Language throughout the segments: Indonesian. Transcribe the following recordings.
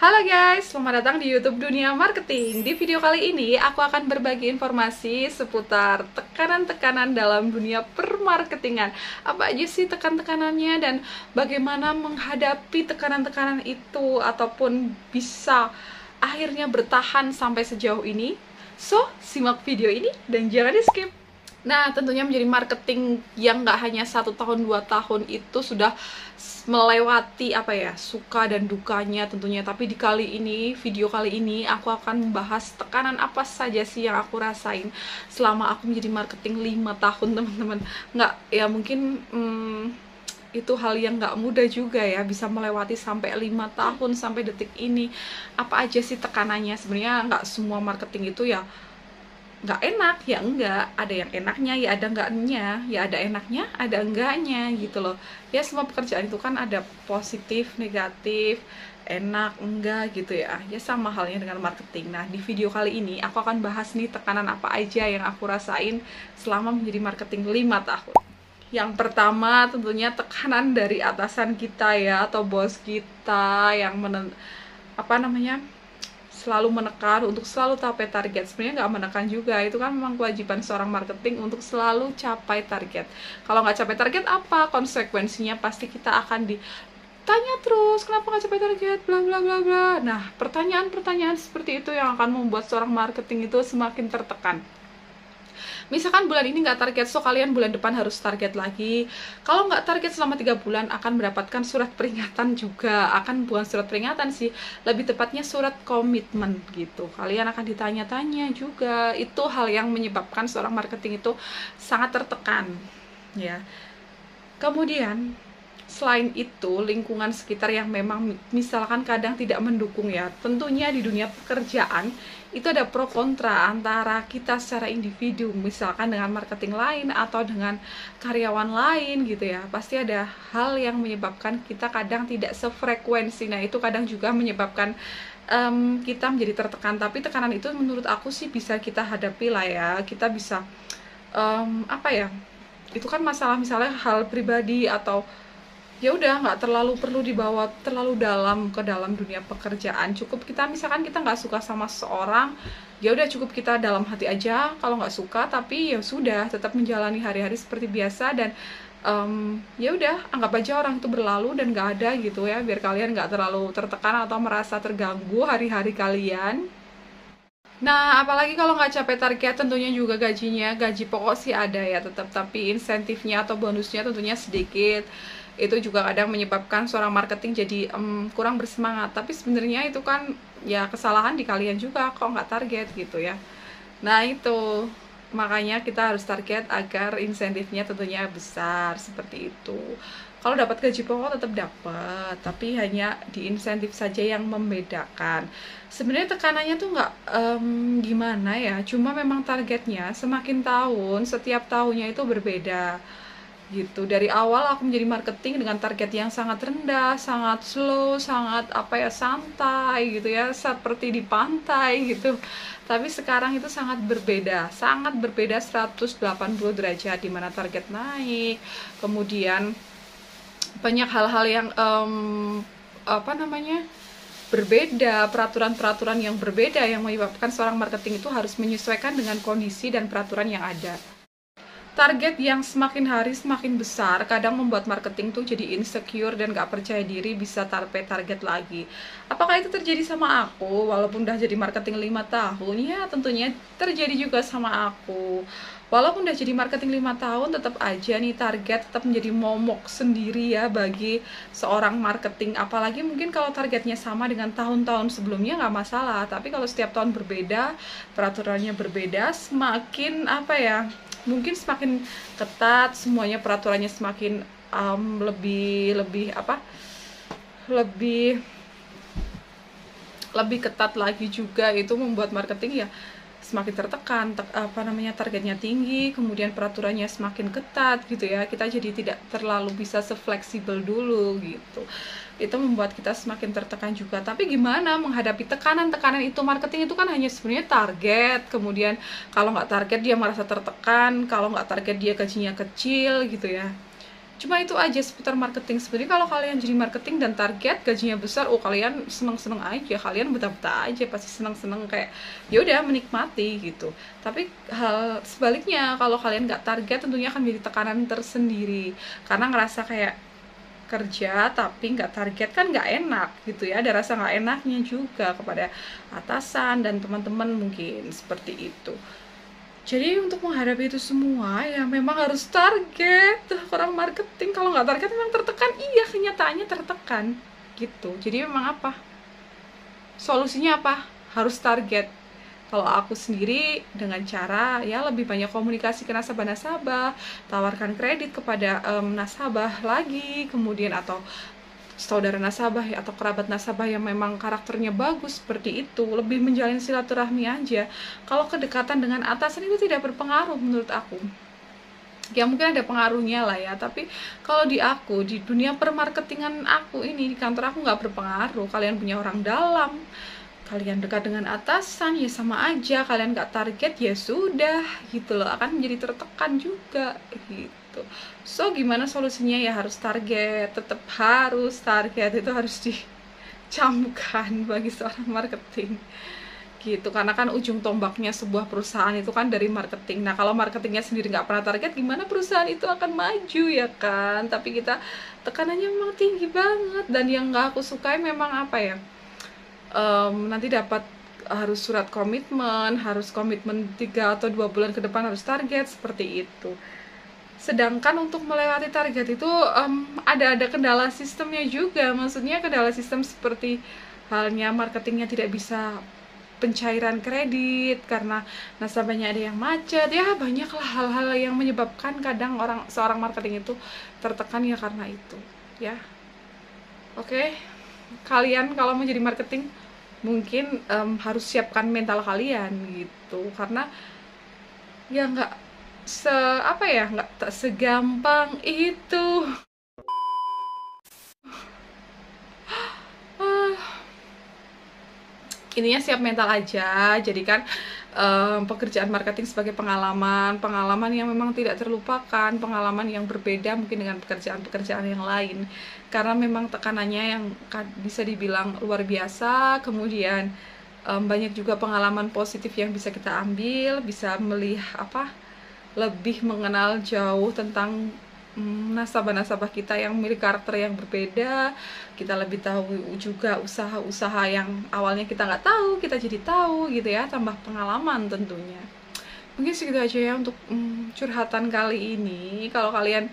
Halo guys, selamat datang di YouTube Dunia Marketing. Di video kali ini aku akan berbagi informasi seputar tekanan-tekanan dalam dunia permarketingan. Apa aja sih tekan-tekanannya dan bagaimana menghadapi tekanan-tekanan itu ataupun bisa akhirnya bertahan sampai sejauh ini. So, simak video ini dan jangan di skip. Nah, tentunya menjadi marketing yang nggak hanya 1 tahun 2 tahun itu sudah melewati suka dan dukanya tentunya. Tapi di video kali ini aku akan membahas tekanan apa saja sih yang aku rasain selama aku menjadi marketing 5 tahun teman-teman. Nggak, ya mungkin itu hal yang nggak mudah juga ya, bisa melewati sampai 5 tahun sampai detik ini. Apa aja sih tekanannya? Sebenarnya nggak semua marketing itu ya nggak enak, ya enggak, ada yang enaknya, ya ada enggaknya, ya ada enaknya, ada enggaknya gitu loh. Ya semua pekerjaan itu kan ada positif, negatif, enak, enggak gitu ya. Ya sama halnya dengan marketing. Nah, di video kali ini aku akan bahas nih tekanan apa aja yang aku rasain selama menjadi marketing 5 tahun. Yang pertama tentunya tekanan dari atasan kita ya, atau bos kita yang selalu menekan untuk selalu capai target. Sebenarnya nggak menekan juga, itu kan memang kewajiban seorang marketing untuk selalu capai target. Kalau nggak capai target, apa konsekuensinya? Pasti kita akan ditanya terus, kenapa nggak capai target, bla bla bla bla. Nah, pertanyaan-pertanyaan seperti itu yang akan membuat seorang marketing itu semakin tertekan. Misalkan bulan ini nggak target, so kalian bulan depan harus target lagi. Kalau nggak target selama 3 bulan akan mendapatkan surat peringatan juga. Bukan surat peringatan sih, lebih tepatnya surat komitmen gitu. Kalian akan ditanya-tanya juga. Itu hal yang menyebabkan seorang marketing itu sangat tertekan ya. Kemudian selain itu, lingkungan sekitar yang memang misalkan kadang tidak mendukung ya. Tentunya di dunia pekerjaan itu ada pro kontra antara kita secara individu, misalkan dengan marketing lain atau dengan karyawan lain gitu ya. Pasti ada hal yang menyebabkan kita kadang tidak sefrekuensi. Nah, itu kadang juga menyebabkan kita menjadi tertekan. Tapi tekanan itu menurut aku sih bisa kita hadapi lah ya. Kita bisa itu kan masalah misalnya hal pribadi atau ya udah nggak terlalu perlu dibawa terlalu dalam ke dalam dunia pekerjaan. Cukup kita misalkan kita nggak suka sama seseorang, ya udah cukup kita dalam hati aja kalau nggak suka, tapi ya sudah tetap menjalani hari-hari seperti biasa dan ya udah anggap aja orang itu berlalu dan nggak ada gitu ya, biar kalian nggak terlalu tertekan atau merasa terganggu hari-hari kalian. Nah, apalagi kalau nggak capai target, tentunya juga gaji pokok sih ada ya tetap, tapi insentifnya atau bonusnya tentunya sedikit. Itu juga kadang menyebabkan seorang marketing jadi kurang bersemangat. Tapi sebenarnya itu kan ya kesalahan di kalian juga kok nggak target gitu ya. Nah, itu makanya kita harus target agar insentifnya tentunya besar seperti itu. Kalau dapat gaji pokok tetap dapat, tapi hanya di insentif saja yang membedakan. Sebenarnya tekanannya tuh nggak gimana ya, cuma memang targetnya semakin tahun, setiap tahunnya itu berbeda gitu. Dari awal aku menjadi marketing dengan target yang sangat rendah, sangat slow, sangat santai gitu ya, seperti di pantai gitu. Tapi sekarang itu sangat berbeda 180 derajat, di mana target naik, kemudian banyak hal-hal yang berbeda, peraturan-peraturan yang berbeda yang menyebabkan seorang marketing itu harus menyesuaikan dengan kondisi dan peraturan yang ada. Target yang semakin hari semakin besar kadang membuat marketing tuh jadi insecure dan gak percaya diri bisa capai target lagi. Apakah itu terjadi sama aku walaupun udah jadi marketing 5 tahun? Ya tentunya terjadi juga sama aku. Walaupun udah jadi marketing 5 tahun, tetap aja nih target tetap menjadi momok sendiri ya bagi seorang marketing. Apalagi mungkin kalau targetnya sama dengan tahun-tahun sebelumnya nggak masalah. Tapi kalau setiap tahun berbeda, peraturannya berbeda, semakin mungkin semakin ketat, semuanya peraturannya semakin lebih ketat lagi juga. Itu membuat marketing ya semakin tertekan, targetnya tinggi, kemudian peraturannya semakin ketat gitu ya. Kita jadi tidak terlalu bisa sefleksibel dulu gitu. Itu membuat kita semakin tertekan juga. Tapi gimana menghadapi tekanan-tekanan itu? Marketing itu kan hanya sebenarnya target, kemudian kalau nggak target dia merasa tertekan, kalau nggak target dia gajinya kecil gitu ya. Cuma itu aja seputar marketing. Sebenarnya kalau kalian jadi marketing dan target gajinya besar, oh kalian seneng-seneng aja, kalian betah-betah aja, pasti seneng-seneng kayak ya udah menikmati gitu. Tapi hal sebaliknya, kalau kalian nggak target tentunya akan menjadi tekanan tersendiri, karena ngerasa kayak kerja tapi nggak target kan nggak enak gitu ya, ada rasa nggak enaknya juga kepada atasan dan teman-teman mungkin seperti itu. Jadi untuk menghadapi itu semua ya memang harus target. Orang marketing kalau nggak target memang tertekan, iya kenyataannya tertekan gitu. Jadi memang apa? Solusinya apa? Harus target. Kalau aku sendiri dengan cara ya lebih banyak komunikasi ke nasabah-nasabah, tawarkan kredit kepada nasabah lagi, kemudian atau saudara nasabah ya, atau kerabat nasabah yang memang karakternya bagus seperti itu, lebih menjalin silaturahmi aja. Kalau kedekatan dengan atasan itu tidak berpengaruh menurut aku. Ya mungkin ada pengaruhnya lah ya, tapi kalau di aku, di dunia permarketingan aku ini, di kantor aku nggak berpengaruh. Kalian punya orang dalam, kalian dekat dengan atasan ya sama aja, kalian nggak target ya sudah gitu loh, akan menjadi tertekan juga gitu. So gimana solusinya? Ya harus target, tetap harus target, itu harus dicamkan bagi seorang marketing gitu, karena kan ujung tombaknya sebuah perusahaan itu kan dari marketing. Nah kalau marketingnya sendiri nggak pernah target, gimana perusahaan itu akan maju ya kan? Tapi kita tekanannya memang tinggi banget, dan yang nggak aku sukai memang apa ya, nanti dapat harus surat komitmen, harus komitmen 3 atau 2 bulan ke depan harus target seperti itu. Sedangkan untuk melewati target itu ada kendala sistemnya juga. Maksudnya kendala sistem seperti halnya marketingnya tidak bisa pencairan kredit karena nasabahnya ada yang macet. Ya banyaklah hal-hal yang menyebabkan kadang seorang marketing itu tertekan ya karena itu ya. Oke. Kalian kalau mau jadi marketing mungkin harus siapkan mental kalian gitu, karena ya nggak nggak segampang itu. Intinya siap mental aja. Jadikan pekerjaan marketing sebagai pengalaman yang memang tidak terlupakan, pengalaman yang berbeda mungkin dengan pekerjaan-pekerjaan yang lain, karena memang tekanannya yang bisa dibilang luar biasa. Kemudian banyak juga pengalaman positif yang bisa kita ambil, bisa melihat lebih mengenal jauh tentang nasabah-nasabah kita yang memiliki karakter yang berbeda. Kita lebih tahu juga usaha-usaha yang awalnya kita nggak tahu, kita jadi tahu gitu ya, tambah pengalaman tentunya. Mungkin segitu aja ya untuk curhatan kali ini. Kalau kalian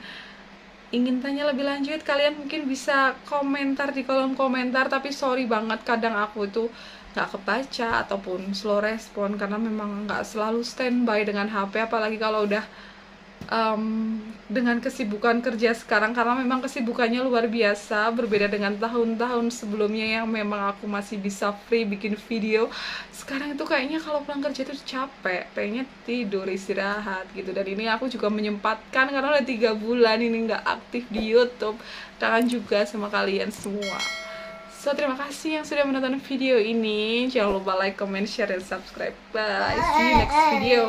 ingin tanya lebih lanjut, kalian mungkin bisa komentar di kolom komentar, tapi sorry banget kadang aku itu nggak kebaca ataupun slow respon, karena memang nggak selalu standby dengan HP, apalagi kalau udah dengan kesibukan kerja sekarang, karena memang kesibukannya luar biasa, berbeda dengan tahun-tahun sebelumnya yang memang aku masih bisa free bikin video. Sekarang itu kayaknya kalau pulang kerja itu capek, pengennya tidur, istirahat gitu. Dan ini aku juga menyempatkan karena udah 3 bulan ini nggak aktif di YouTube, kangen juga sama kalian semua. So terima kasih yang sudah menonton video ini, jangan lupa like, comment, share, dan subscribe. Bye, see you next video.